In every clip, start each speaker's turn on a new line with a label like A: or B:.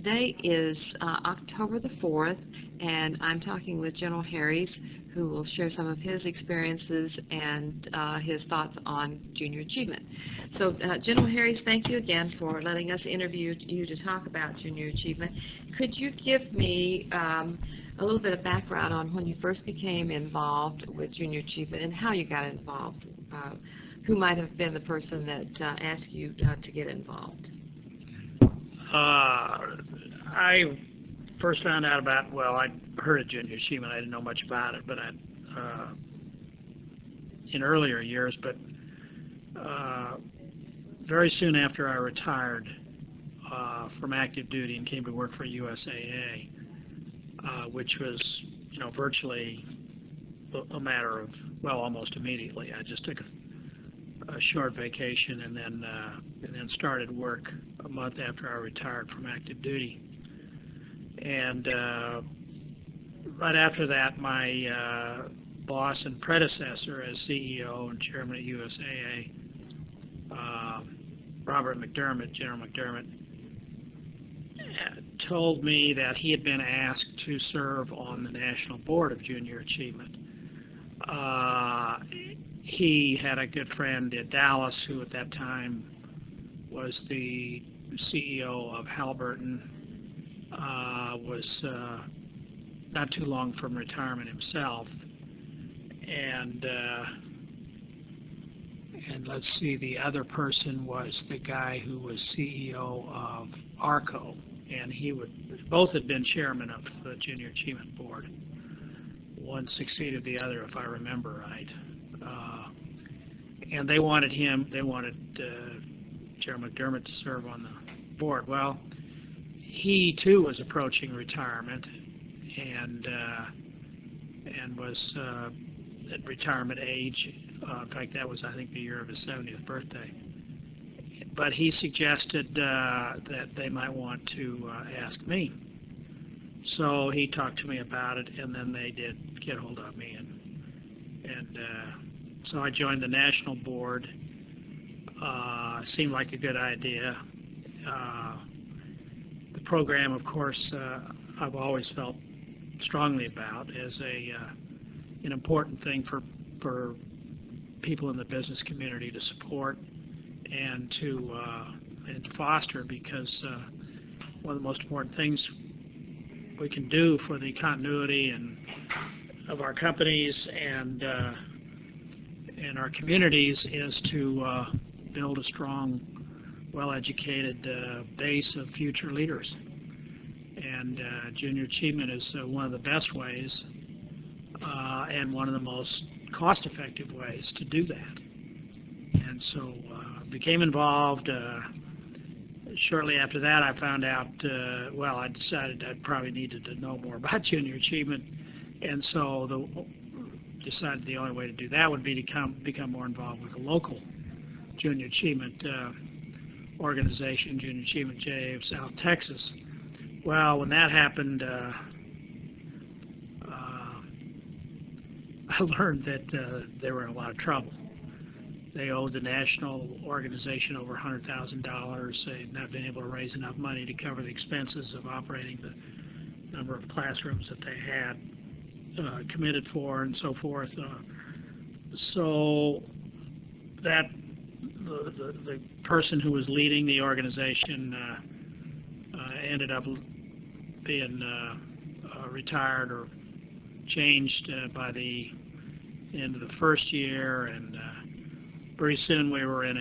A: today is October the 4th, and I'm talking with General Harries, who will share some of his experiences and his thoughts on junior achievement. So, General Harries, thank you again for letting us interview you to talk about junior achievement. Could you give me a little bit of background on when you first became involved with junior achievement and how you got involved? Who might have been the person that asked you to get involved?
B: I first found out about, well, I'd heard of junior achievement. I didn't know much about it, but in earlier years. But very soon after I retired from active duty and came to work for USAA, which was, virtually a matter of, well, almost immediately. I just took a short vacation and then started work a month after I retired from active duty. And right after that, my boss and predecessor as CEO and chairman at USAA, Robert McDermott, General McDermott, told me that he had been asked to serve on the National Board of Junior Achievement. He had a good friend in Dallas who at that time was the CEO of Halliburton, was not too long from retirement himself, and let's see, the other person was the guy who was CEO of ARCO, and both had been chairman of the Junior Achievement Board. One succeeded the other, if I remember right. And they wanted Chairman McDermott to serve on the board. Well, he too was approaching retirement, and was at retirement age. In fact, that was, I think, the year of his 70th birthday. But he suggested that they might want to ask me. So he talked to me about it, and then they did get hold of me, and so I joined the national board. Seemed like a good idea. The program, of course, I've always felt strongly about as an important thing for people in the business community to support and to foster, because one of the most important things we can do for the continuity of our companies and our communities is to build a strong, well-educated base of future leaders. And junior achievement is one of the best ways and one of the most cost-effective ways to do that. And so became involved. Shortly after that, I found out, well, I decided I probably needed to know more about junior achievement, and so decided the only way to do that would be to become more involved with the local junior achievement organization, Junior Achievement JA of South Texas. Well, when that happened, I learned that they were in a lot of trouble. They owed the national organization over $100,000. They had not been able to raise enough money to cover the expenses of operating the number of classrooms that they had committed for, and so forth. So that the person who was leading the organization ended up being retired or changed by the end of the first year, and pretty soon we were in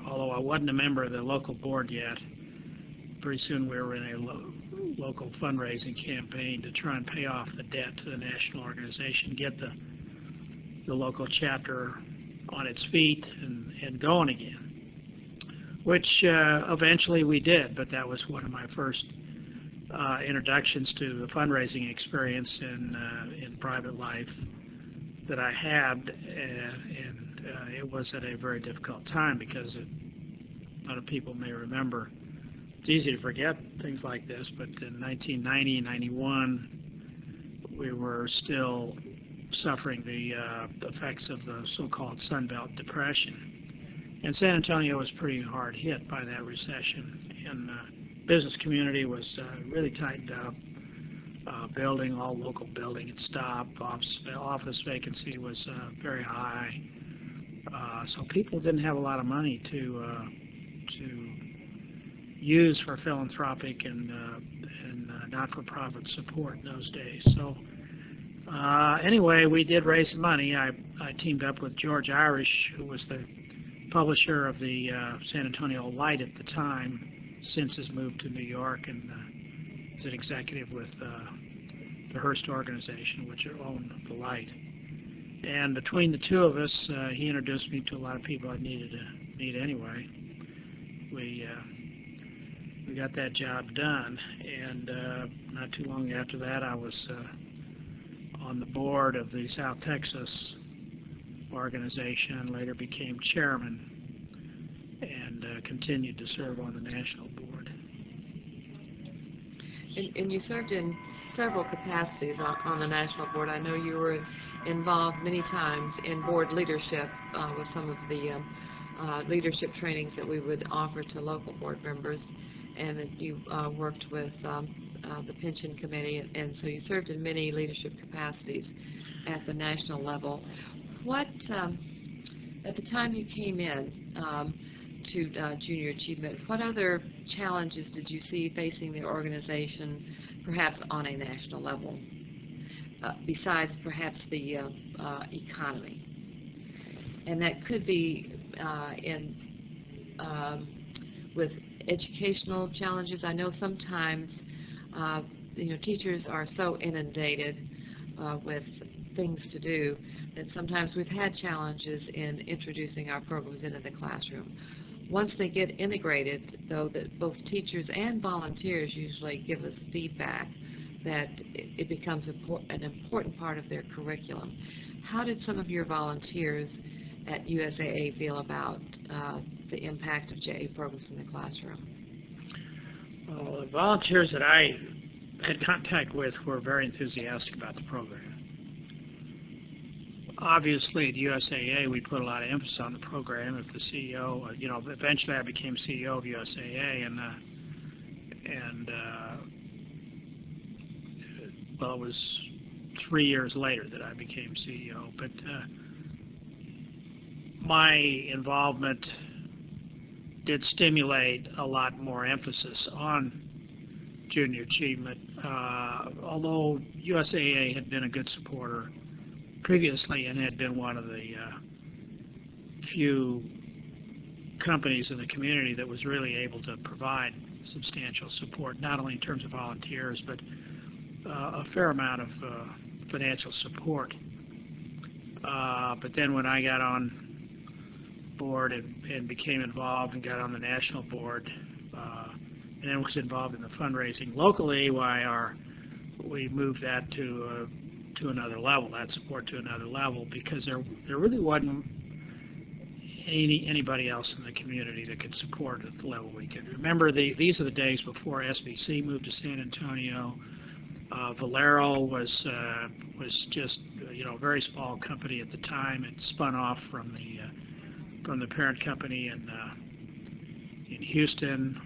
B: although I wasn't a member of the local board yet, pretty soon we were in a local fundraising campaign to try and pay off the debt to the national organization, get the local chapter on its feet and going again, which eventually we did. But that was one of my first introductions to the fundraising experience in private life that I had, and it was at a very difficult time, because a lot of people may remember, it's easy to forget things like this, but in 1990 and 91 we were still suffering the effects of the so-called Sunbelt Depression, and San Antonio was pretty hard hit by that recession, and business community was really tightened up. Building, all local building had stopped. Office vacancy was very high. So people didn't have a lot of money to use for philanthropic and not-for-profit support in those days. So anyway, we did raise some money. I teamed up with George Irish, who was the publisher of the San Antonio Light at the time, since his move to New York, and is an executive with the Hearst organization, which owned the Light. And between the two of us, he introduced me to a lot of people I needed to meet anyway. We got that job done, and not too long after that, I was on the board of the South Texas organization, later became chairman, and continued to serve on the national board.
A: And you served in several capacities on the national board. I know you were involved many times in board leadership with some of the leadership trainings that we would offer to local board members, and that you worked with the pension committee, and so you served in many leadership capacities at the national level. What, at the time you came in to Junior Achievement, what other challenges did you see facing the organization, perhaps on a national level, besides perhaps the economy? And that could be with educational challenges. I know sometimes teachers are so inundated with things to do that sometimes we've had challenges in introducing our programs into the classroom. Once they get integrated, though, that both teachers and volunteers usually give us feedback that it becomes an important part of their curriculum. How did some of your volunteers at USAA feel about the impact of JA programs in the classroom?
B: Well, the volunteers that I had contact with were very enthusiastic about the program. Obviously, at USAA, we put a lot of emphasis on the program. If the CEO, eventually I became CEO of USAA, well, it was 3 years later that I became CEO. But my involvement did stimulate a lot more emphasis on junior achievement, although USAA had been a good supporter previously and had been one of the few companies in the community that was really able to provide substantial support, not only in terms of volunteers, but a fair amount of financial support. But then when I got on board and became involved and got on the national board, and then was involved in the fundraising locally, we moved that to another level, that support to another level, because there really wasn't anybody else in the community that could support at the level we could. Remember, these are the days before SBC moved to San Antonio. Valero was just a very small company at the time. It spun off from the parent company in Houston.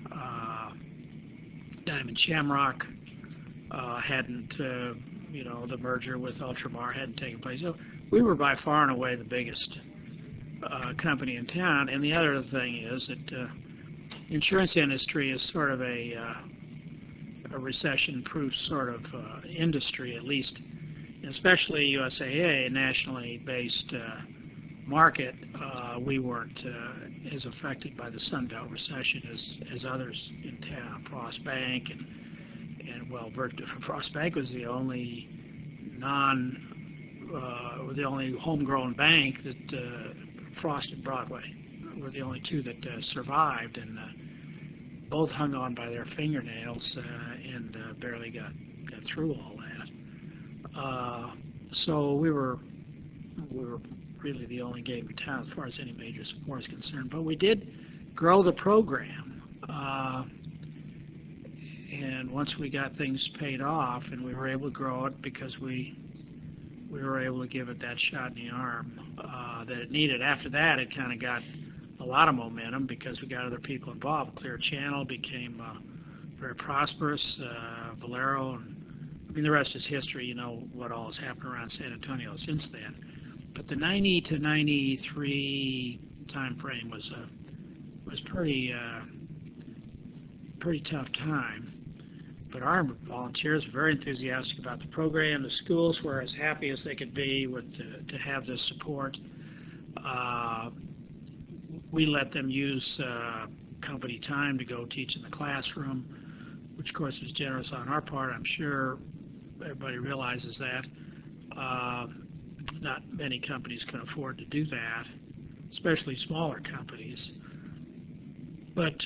B: Diamond Shamrock hadn't, the merger with Ultramar hadn't taken place. So we were by far and away the biggest company in town. And the other thing is that insurance industry is sort of a recession-proof sort of industry, at least, especially USAA, a nationally based market. We weren't as affected by the Sunbelt recession as others in town. Frost Bank and Frost Bank was the only the only homegrown bank that Frost and Broadway were the only two that survived, and both hung on by their fingernails and barely got through all that. So we were really the only game in town as far as any major support is concerned. But we did grow the program, and once we got things paid off, and we were able to grow it because we were able to give it that shot in the arm that it needed. After that, it kind of got a lot of momentum because we got other people involved. Clear Channel became very prosperous. Valero, and I mean, the rest is history. You know what all has happened around San Antonio since then. But the 90 to 93 time frame was pretty tough time. But our volunteers were very enthusiastic about the program. The schools were as happy as they could be to have this support. We let them use company time to go teach in the classroom, which of course was generous on our part. I'm sure everybody realizes that. Not many companies can afford to do that, especially smaller companies. But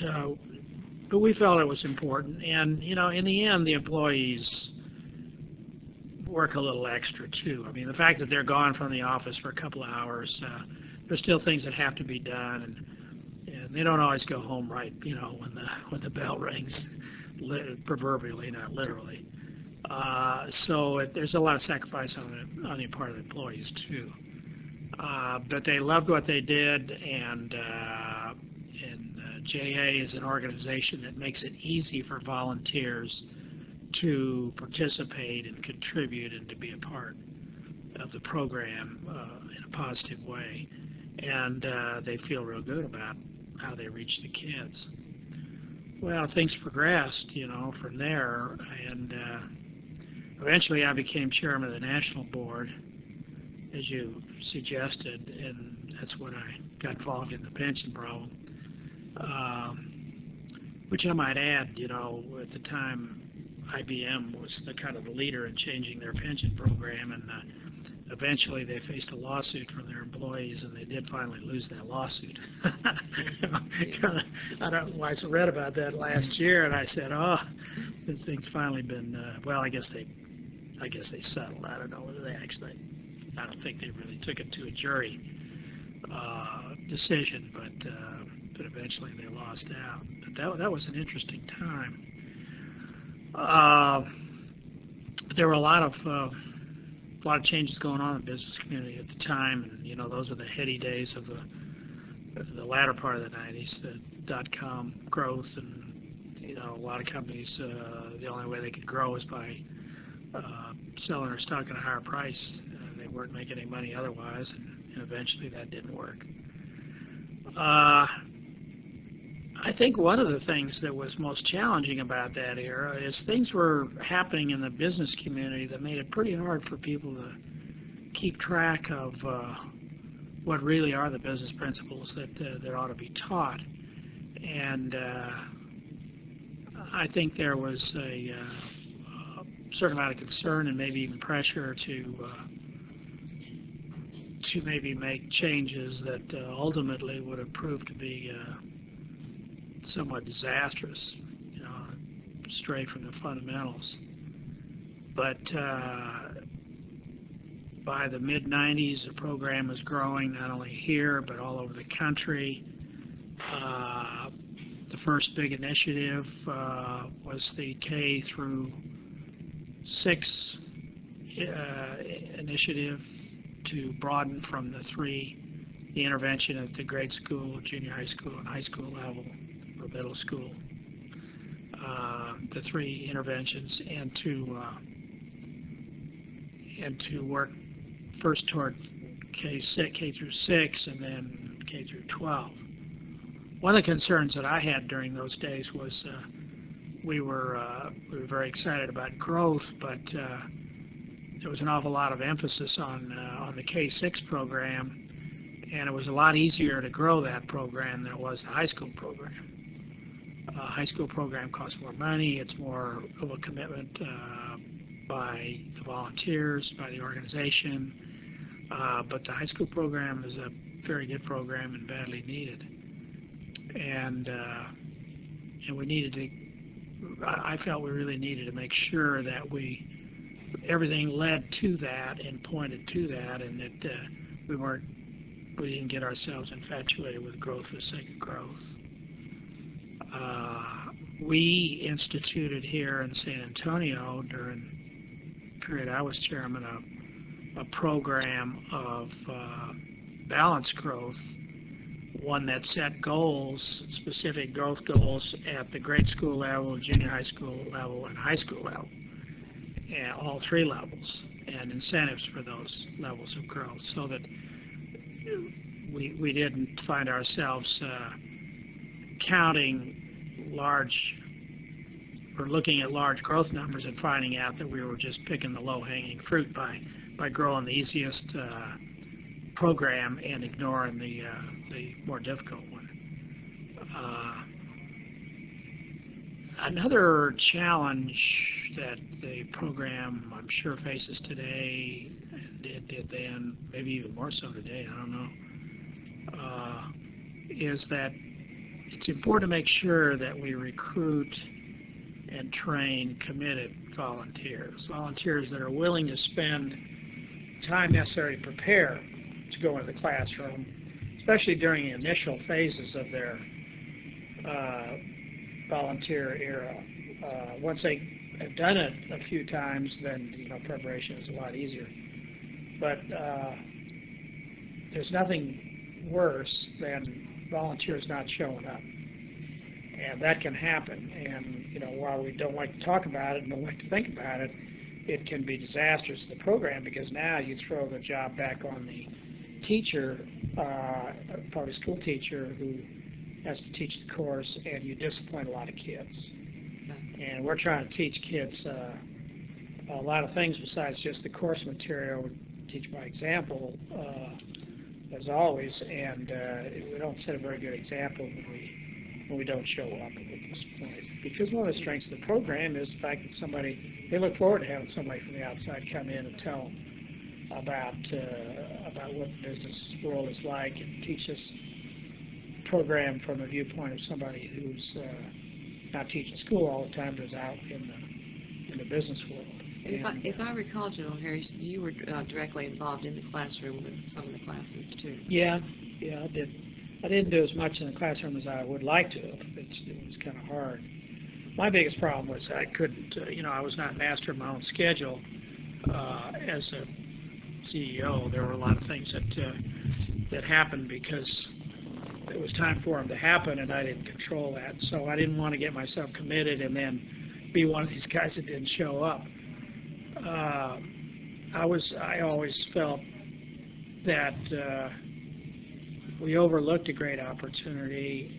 B: we felt it was important, and you know, in the end, the employees work a little extra too. I mean, the fact that they're gone from the office for a couple of hours, there's still things that have to be done, and they don't always go home right, you know, when the bell rings, proverbially, not literally. So there's a lot of sacrifice on the part of the employees too. But they loved what they did, and JA is an organization that makes it easy for volunteers to participate and contribute and to be a part of the program in a positive way. And they feel real good about how they reach the kids. Well, things progressed, you know, from there, and eventually I became chairman of the national board, as you suggested, and that's when I got involved in the pension problem. Which I might add, you know, at the time IBM was the kind of the leader in changing their pension program, and eventually they faced a lawsuit from their employees, and they did finally lose that lawsuit. I read about that last year, and I said, oh, this thing's finally been, well, I guess they settled. I don't know whether they actually, I don't think they really took it to a jury decision, but eventually they lost out. But that was an interesting time. There were a lot of changes going on in the business community at the time, and you know, those were the heady days of the latter part of the 90s, the dot-com growth, and you know, a lot of companies, the only way they could grow was by selling their stock at a higher price. They weren't making any money otherwise, and eventually that didn't work. I think one of the things that was most challenging about that era is things were happening in the business community that made it pretty hard for people to keep track of what really are the business principles that ought to be taught. And I think there was a certain amount of concern and maybe even pressure to maybe make changes that ultimately would have proved to be somewhat disastrous, you know, stray from the fundamentals. But by the mid-90s, the program was growing not only here but all over the country. The first big initiative was the K through 6 initiative to broaden from the intervention at the grade school, junior high school, and high school level, or middle school, the 3 interventions, and to work first toward K through 6 and then K through 12. One of the concerns that I had during those days was we were very excited about growth, but there was an awful lot of emphasis on the K-6 program, and it was a lot easier to grow that program than it was the high school program. High school program costs more money. It's more of a commitment by the volunteers, by the organization, but the high school program is a very good program and badly needed. And we needed to. I felt we really needed to make sure that everything led to that and pointed to that, and that we didn't get ourselves infatuated with growth for the sake of growth. We instituted here in San Antonio during the period I was chairman a program of balanced growth one that set goals, specific growth goals at the grade school level, junior high school level, and high school level, and all three levels, and incentives for those levels of growth, so that we didn't find ourselves counting large or looking at large growth numbers and finding out that we were just picking the low-hanging fruit by growing the easiest program and ignoring the more difficult one. Another challenge that the program, I'm sure, faces today, did then, maybe even more so today, I don't know, is that it's important to make sure that we recruit and train committed volunteers that are willing to spend time necessary to prepare to go into the classroom, especially during the initial phases of their volunteer era. Once they have done it a few times, then preparation is a lot easier. But there's nothing worse than volunteers not showing up, and that can happen. And while we don't like to talk about it and don't like to think about it, it can be disastrous to the program, because now you throw the job back on the teacher, public school teacher, who has to teach the course, and you disappoint a lot of kids. And we're trying to teach kids a lot of things besides just the course material. We teach by example, as always, and we don't set a very good example when we don't show up and we disappoint. Because one of the strengths of the program is the fact that they look forward to having somebody from the outside come in and tell them about what the business world is like, and teach us program from a viewpoint of somebody who's not teaching school all the time, but is out in the business world.
A: If I recall, General Harris, you were directly involved in the classroom with some of the classes too.
B: Yeah, I did. I didn't do as much in the classroom as I would like to have. It was kind of hard. My biggest problem was I couldn't, I was not master of my own schedule. As a CEO, there were a lot of things that happened because it was time for them to happen, and I didn't control that. So I didn't want to get myself committed and then be one of these guys that didn't show up. I always felt that we overlooked a great opportunity,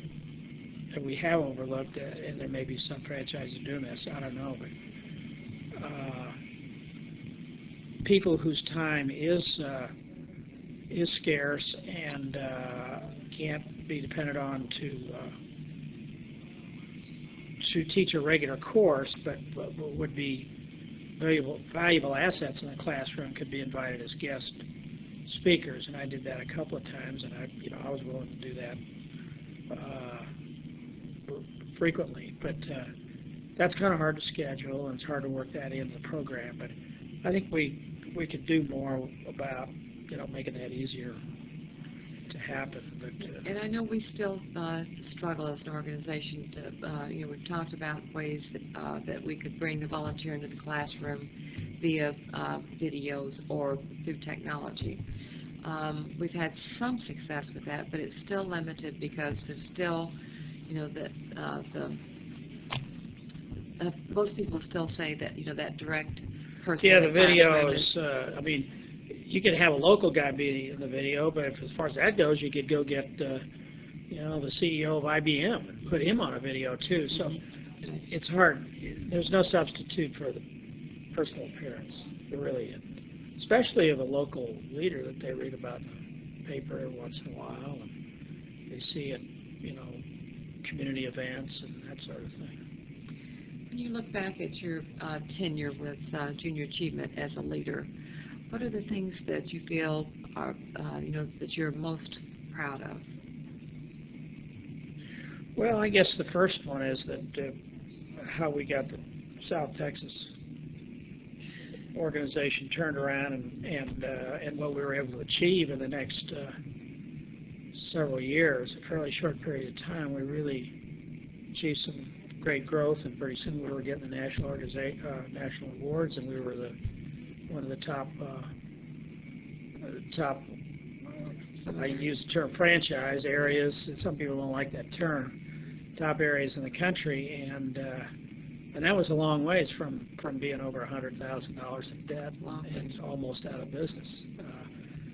B: and we have overlooked it, and there may be some franchises doing this, I don't know, but people whose time is scarce and can't be depended on to teach a regular course, but would be valuable assets in the classroom, could be invited as guest speakers, and I did that a couple of times, and I was willing to do that frequently. But that's kind of hard to schedule, and it's hard to work that into the program. But I think we could do more about making that easier to happen. But
A: and I know we still struggle as an organization to we've talked about ways that we could bring the volunteer into the classroom via videos or through technology. We've had some success with that, but it's still limited because there's still, most people still say that that direct person.
B: Yeah, the videos. You could have a local guy be in the video, but as far as that goes, you could go get the CEO of IBM and put him on a video too. So it's hard. There's no substitute for the personal appearance. There really isn't, especially of a local leader that they read about in the paper every once in a while, and they see at community events and that sort of thing.
A: When you look back at your tenure with Junior Achievement as a leader, what are the things that you feel are, that you're most proud of?
B: Well, I guess the first one is that how we got the South Texas organization turned around, and what we were able to achieve in the next several years, a fairly short period of time. We really achieved some great growth, and pretty soon we were getting the national awards, and we were one of the top I use the term franchise areas. Some people don't like that term. Top areas in the country, and that was a long ways from being over $100,000 in debt and almost out of business.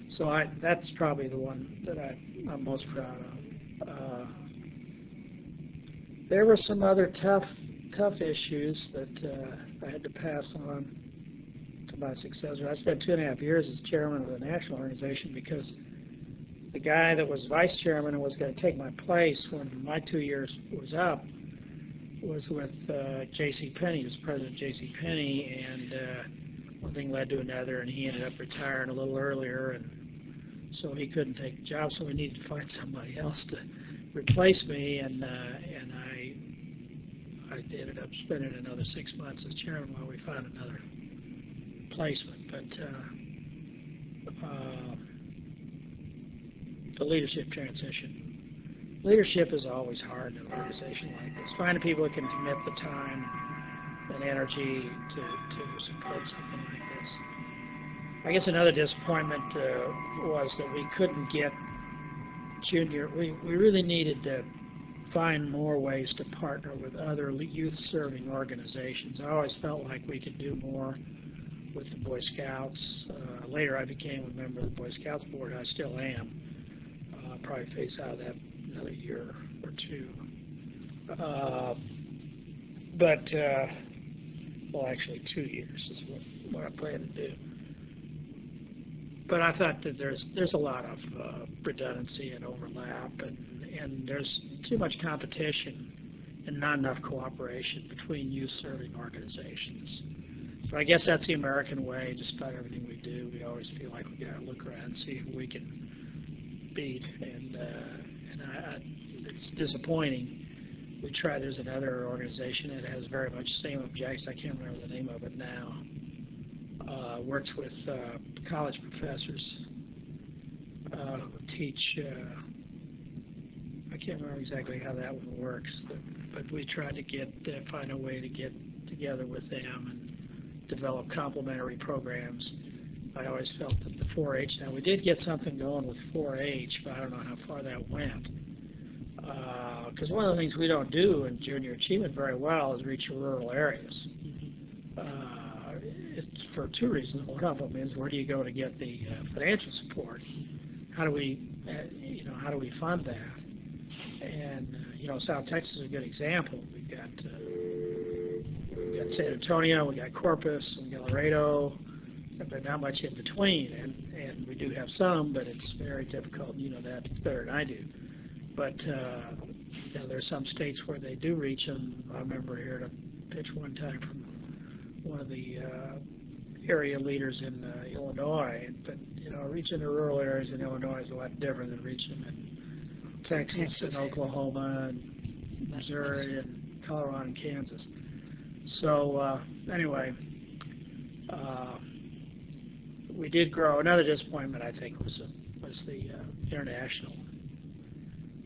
B: So that's probably the one that I'm most proud of. There were some other tough issues that I had to pass on to my successor. I spent 2.5 years as chairman of the national organization because the guy that was vice chairman and was going to take my place when my 2 years was up was with J.C. Penney. He was president of J.C. Penney, and one thing led to another, and he ended up retiring a little earlier, and so he couldn't take the job. So we needed to find somebody else to replace me, and I ended up spending another 6 months as chairman while we found another replacement. But the leadership transition. Leadership is always hard in an organization like this. Finding people that can commit the time and energy to support something like this. I guess another disappointment was that we couldn't get junior. We really needed to find more ways to partner with other youth-serving organizations. I always felt like we could do more with the Boy Scouts. Later I became a member of the Boy Scouts board. I still am. I'll probably phase out of that another year or two. Well, actually 2 years is what I plan to do. But I thought that there's a lot of redundancy and overlap, and there's too much competition and not enough cooperation between youth-serving organizations. But I guess that's the American way. Just about everything we do, we always feel like we got to look around and see who we can beat, and it's disappointing. We try. There's another organization that has very much the same objectives. I can't remember the name of it now. Works with college professors who teach. I can't remember exactly how that one works, but we tried to find a way to get together with them and develop complementary programs. I always felt that the 4-H. Now we did get something going with 4-H, but I don't know how far that went. Because one of the things we don't do in junior achievement very well is reach rural areas. It's for two reasons. One of them is where do you go to get the financial support? How do we fund that? And South Texas is a good example. We've got San Antonio, we got Corpus, we got Laredo, but not much in between. And we do have some, but it's very difficult. You know that better than I do. But there's some states where they do reach them. I remember hearing a pitch one time from one of the area leaders in Illinois. But reaching the rural areas in Illinois is a lot different than reaching them in Texas and Oklahoma and Missouri and Colorado and Kansas. So anyway, we did grow. Another disappointment, I think, was the international.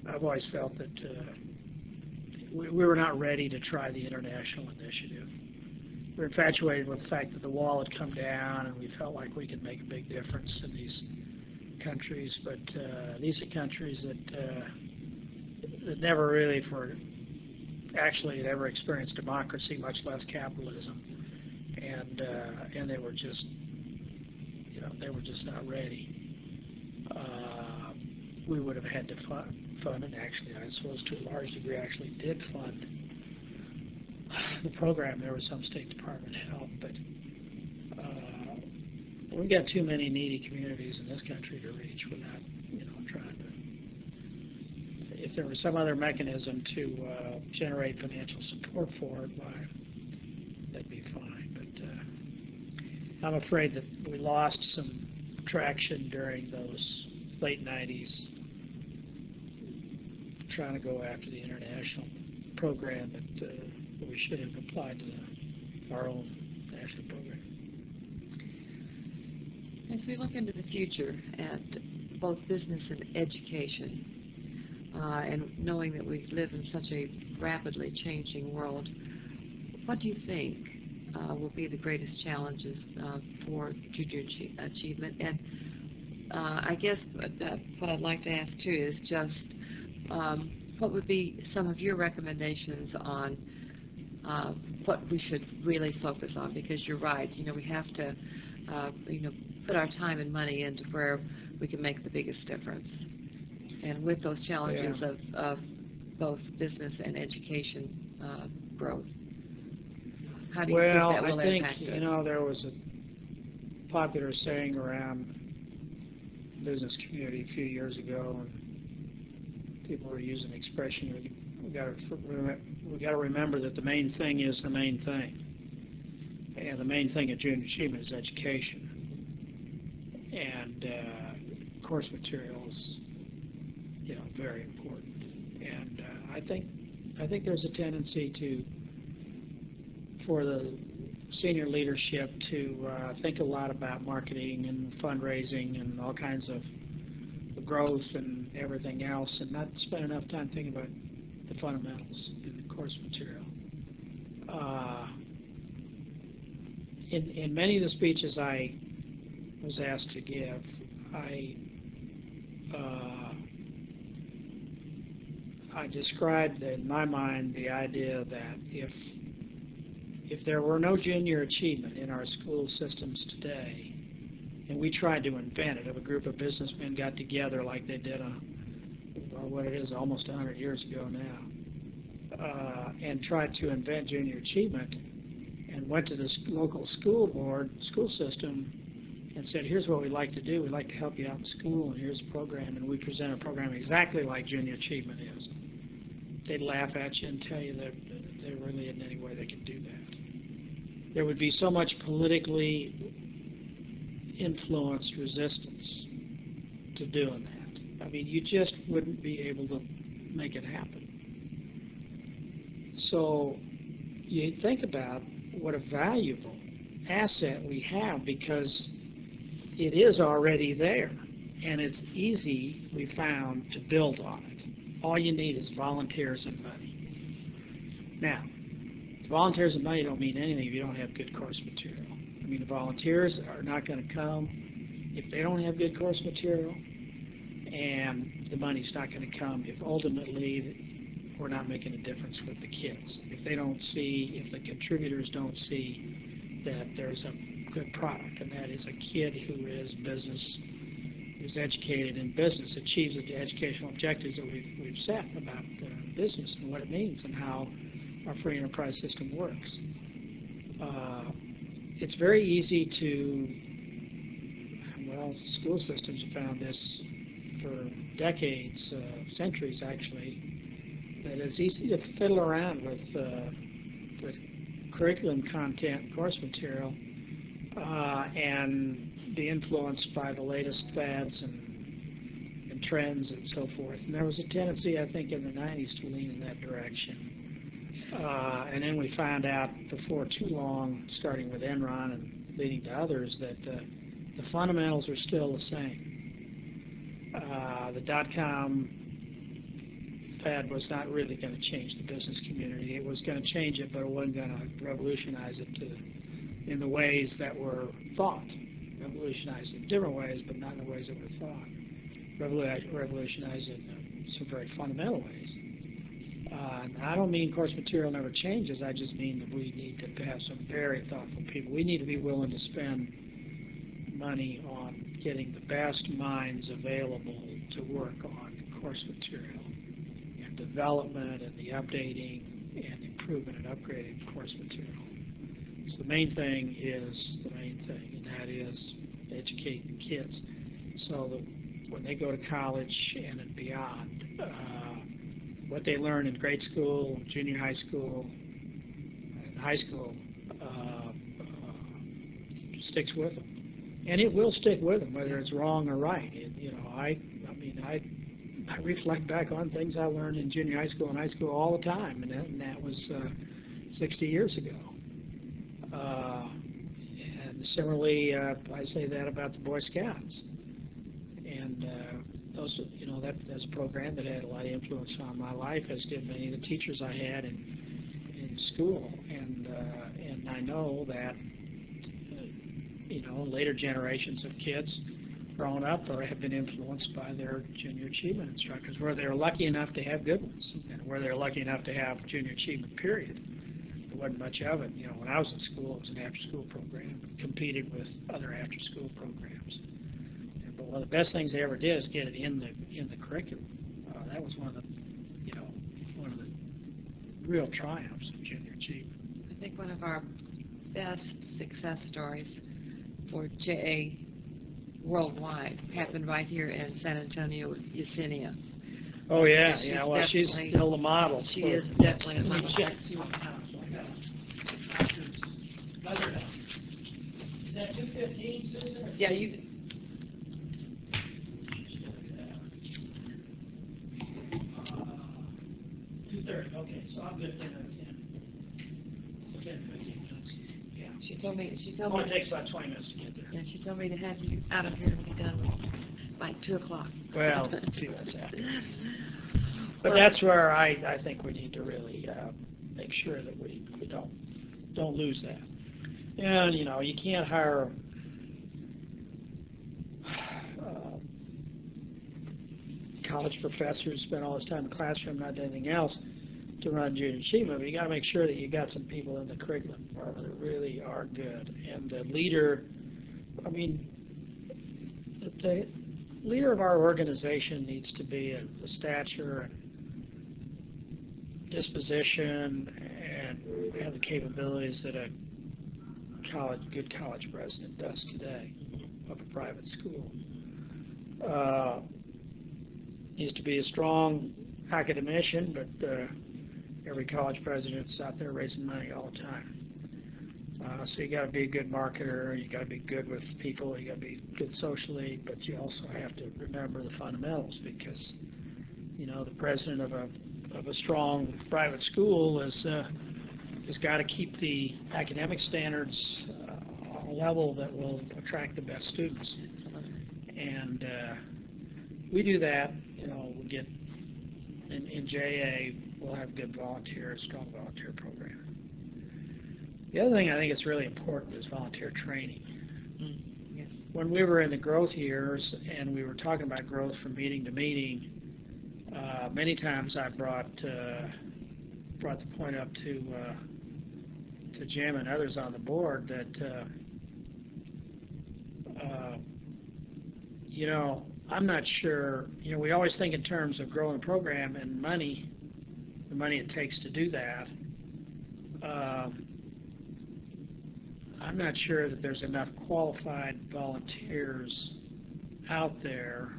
B: I've always felt that we were not ready to try the international initiative. We were infatuated with the fact that the wall had come down, and we felt like we could make a big difference in these countries. But these are countries that never really, actually, had ever experienced democracy, much less capitalism, and they were just, not ready. We would have had to fund, and actually, I suppose to a large degree, actually did fund the program. There was some State Department help, but we've got too many needy communities in this country to reach without, trying to. If there was some other mechanism to generate financial support for it, why, that'd be fine. But I'm afraid that we lost some traction during those late 90s, trying to go after the international program that we should have applied to our own national program.
A: As we look into the future at both business and education, and knowing that we live in such a rapidly changing world, what do you think will be the greatest challenges for junior achievement? And I guess what I'd like to ask too is just what would be some of your recommendations on what we should really focus on? Because you're right, we have to, put our time and money into where we can make the biggest difference. And with those challenges of both business and education growth, how do you think that will impact us?
B: Well, I think, there was a popular saying around the business community a few years ago, and people were using the expression, we got to remember that the main thing is the main thing. And the main thing at junior achievement is education. And course materials, very important. And I think there's a tendency for the senior leadership to think a lot about marketing and fundraising and all kinds of growth and everything else, and not spend enough time thinking about the fundamentals in the course material. In many of the speeches I was asked to give, I described in my mind the idea that if there were no junior achievement in our school systems today, and we tried to invent it, if a group of businessmen got together like they did what it is almost 100 years ago now, and tried to invent junior achievement, and went to the local school system, and said, here's what we'd like to do. We'd like to help you out in school, and here's a program, and we present a program exactly like junior achievement is. They'd laugh at you and tell you that there really isn't any way they could do that. There would be so much politically influenced resistance to doing that. I mean, you just wouldn't be able to make it happen. So you think about what a valuable asset we have, because it is already there, and it's easy, we found, to build on it. All you need is volunteers and money. Now, volunteers and money don't mean anything if you don't have good course material. I mean, the volunteers are not going to come if they don't have good course material, and the money's not going to come if ultimately we're not making a difference with the kids. If the contributors don't see that there's a good product, and that is a kid who is educated in business, achieves the educational objectives that we've set about business and what it means and how our free enterprise system works. It's very easy school systems have found this for decades, centuries actually, that it's easy to fiddle around with curriculum content, course material, and be influenced by the latest fads and trends and so forth. And there was a tendency, I think, in the 90s to lean in that direction. And then we found out before too long, starting with Enron and leading to others, that the fundamentals are still the same. The dot-com fad was not really going to change the business community. It was going to change it, but it wasn't going to revolutionize it in the ways that were thought. Revolutionize it in different ways, but not in the ways that were thought. Revolutionize it in some very fundamental ways. I don't mean course material never changes. I just mean that we need to have some very thoughtful people. We need to be willing to spend money on getting the best minds available to work on course material and development and the updating and improvement and upgrading of course material. So the main thing is the main thing, and that is educating kids so that when they go to college and beyond, what they learn in grade school, junior high school, and high school sticks with them. And it will stick with them, whether it's wrong or right. I reflect back on things I learned in junior high school and high school all the time, and that was 60 years ago. And similarly, I say that about the Boy Scouts. And that's a program that had a lot of influence on my life, as did many of the teachers I had in school. And I know that later generations of kids grown up or have been influenced by their junior achievement instructors, where they're lucky enough to have good ones, and where they're lucky enough to have junior achievement, period. There wasn't much of it. When I was in school, it was an after-school program, competed with other after-school programs. But one of the best things they ever did is get it in the curriculum. That was one of the real triumphs of junior achievement.
A: I think one of our best success stories for JA worldwide happened right here in San Antonio with Yesenia.
B: Oh, yeah, yeah. Well, she's still the model.
A: She is definitely a model.
B: Let me check, see what counts. Is that 2:15, Susan?
A: Yeah, you.
B: 2:30. Okay, so I'm good at 10 or 10. 10, 15 minutes. Yeah.
A: She told me.
B: It only takes about 20 minutes to get there.
A: Yeah, she told me to have you out of here and be done by 2 o'clock.
B: Well, a few minutes after. But that's where I think we need to really make sure that we don't lose that. And you can't hire college professors, spend all this time in the classroom, not doing anything else, to run junior achievement. But you got to make sure that you got some people in the curriculum department that really are good. And the leader, the leader of our organization needs to be a stature and disposition and have the capabilities that a good college president does today of a private school. Needs to be a strong academician, but every college president's out there raising money all the time. So you got to be a good marketer, you got to be good with people, you got to be good socially, but you also have to remember the fundamentals, because the president of a strong private school has got to keep the academic standards on a level that will attract the best students. And we do that. We get in JA, we'll have good volunteers, strong volunteer program. The other thing I think is really important is volunteer training.
A: Yes.
B: When we were in the growth years and we were talking about growth from meeting to meeting, many times I brought the point up to Jim and others on the board that I'm not sure. We always think in terms of growing a program and money, the money it takes to do that. I'm not sure that there's enough qualified volunteers out there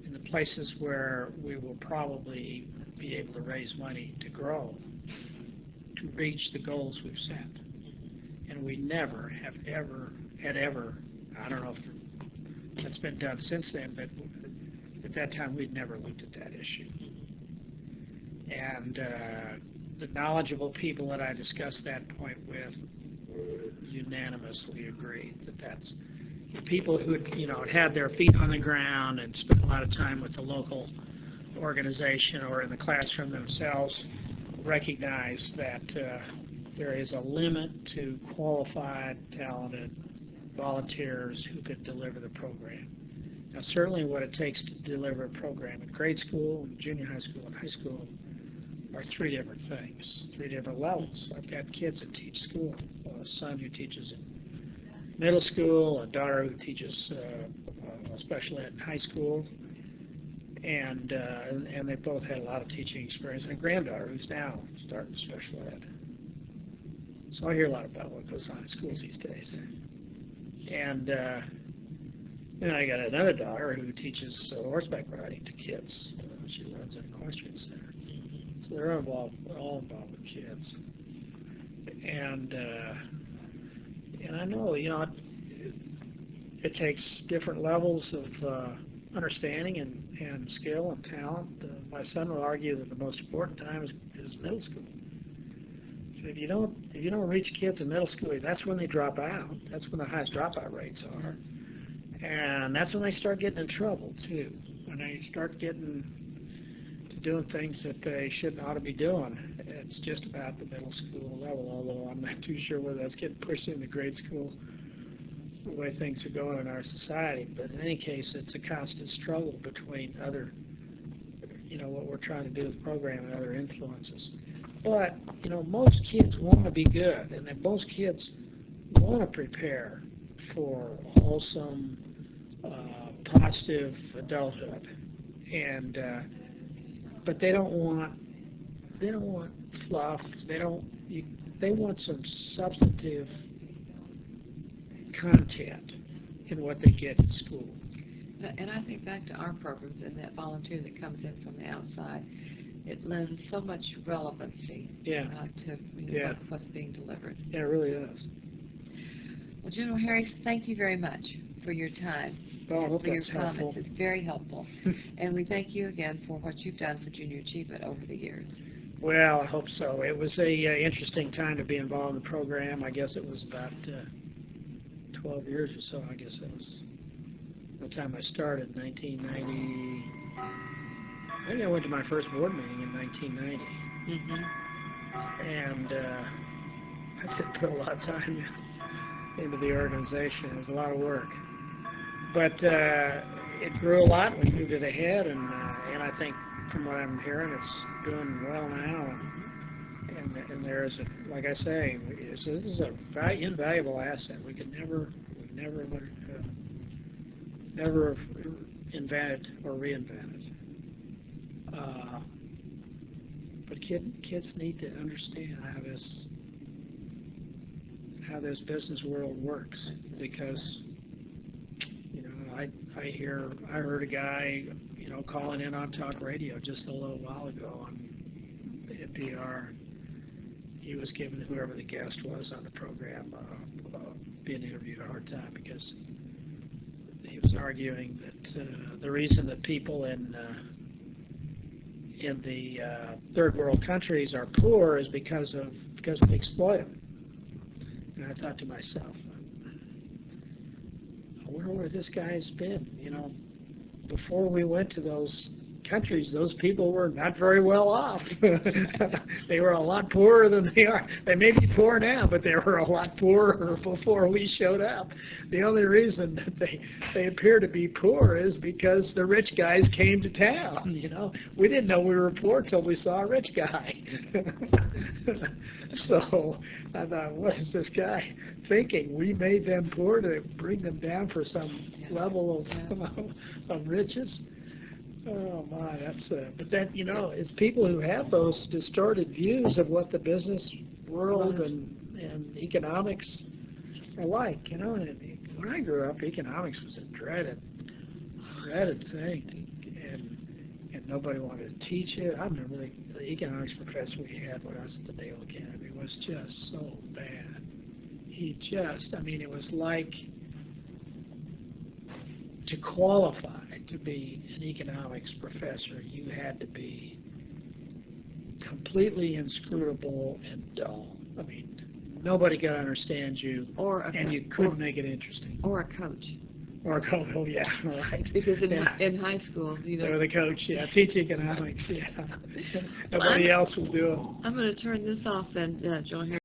B: in the places where we will probably be able to raise money to grow, to reach the goals we've set. And we never have ever, I don't know if that's been done since then, but at that time we'd never looked at that issue. And the knowledgeable people that I discussed that point with unanimously agreed that that's the people who had their feet on the ground and spent a lot of time with the local organization or in the classroom themselves recognize that there is a limit to qualified, talented volunteers who could deliver the program. Now, certainly what it takes to deliver a program at grade school, junior high school, and high school are three different things, three different levels. I've got kids that teach school, a son who teaches in middle school, a daughter who teaches special ed in high school, and they both had a lot of teaching experience, and a granddaughter who's now starting special ed. So I hear a lot about what goes on in schools these days. And then I got another daughter who teaches horseback riding to kids. She runs an equestrian center. So they're all involved with kids. And I know, it takes different levels of understanding and skill and talent. My son will argue that the most important time is middle school. So if you don't reach kids in middle school, that's when they drop out. That's when the highest dropout rates are. And that's when they start getting in trouble, too. When they start getting to doing things that they ought to be doing. It's just about the middle school level, although I'm not too sure whether that's getting pushed into grade school the way things are going in our society. But in any case, it's a constant struggle between other, what we're trying to do with the program and other influences. But, most kids want to be good, and then most kids want to prepare for wholesome, positive adulthood. And, but they don't want fluff. They want some substantive content in what they get in school.
A: And I think back to our programs and that volunteer that comes in from the outside, it lends so much relevancy to what's being delivered.
B: Yeah, it really does.
A: Well, General Harris, thank you very much for your time.
B: Well, I hope
A: for your
B: that's helpful.
A: comments. It's very helpful. And we thank you again for what you've done for junior achievement over the years.
B: Well, I hope so. It was a interesting time to be involved in the program. I guess it was about 12 years or so. I guess it was the time I started, 1990. I think I went to my first board meeting in 1990. And I did put a lot of time into the organization. It was a lot of work. But it grew a lot. We moved it ahead, and I think from what I'm hearing, it's doing well now. And there's, like I say, this is a invaluable asset. We could never invent it or reinvent it. But kids need to understand how this business world works, because I heard a guy calling in on talk radio just a little while ago on NPR. He was giving whoever the guest was on the program being interviewed a hard time, because he was arguing that the reason that people in the third world countries are poor is because we exploit them. And I thought to myself, I wonder where this guy's been. Before we went to those countries, those people were not very well off. They were a lot poorer than they are. They may be poor now, but they were a lot poorer before we showed up. The only reason that they appear to be poor is because the rich guys came to town. We didn't know we were poor till we saw a rich guy. So I thought, what is this guy thinking? We made them poor to bring them down for some level of riches. Oh my, but then it's people who have those distorted views of what the business world and economics are like. And when I grew up, economics was a dreaded thing, and nobody wanted to teach it. I remember the economics professor we had when I was at the Naval Academy was just so bad. It was like, to qualify to be an economics professor, you had to be completely inscrutable and dull. Nobody could understand you, and you couldn't make it interesting.
A: Or a coach.
B: Or a coach, oh yeah, right.
A: Because in high school,
B: they were the coach, teach economics, Nobody else will do it.
A: I'm going to turn this off then, Joel Harris.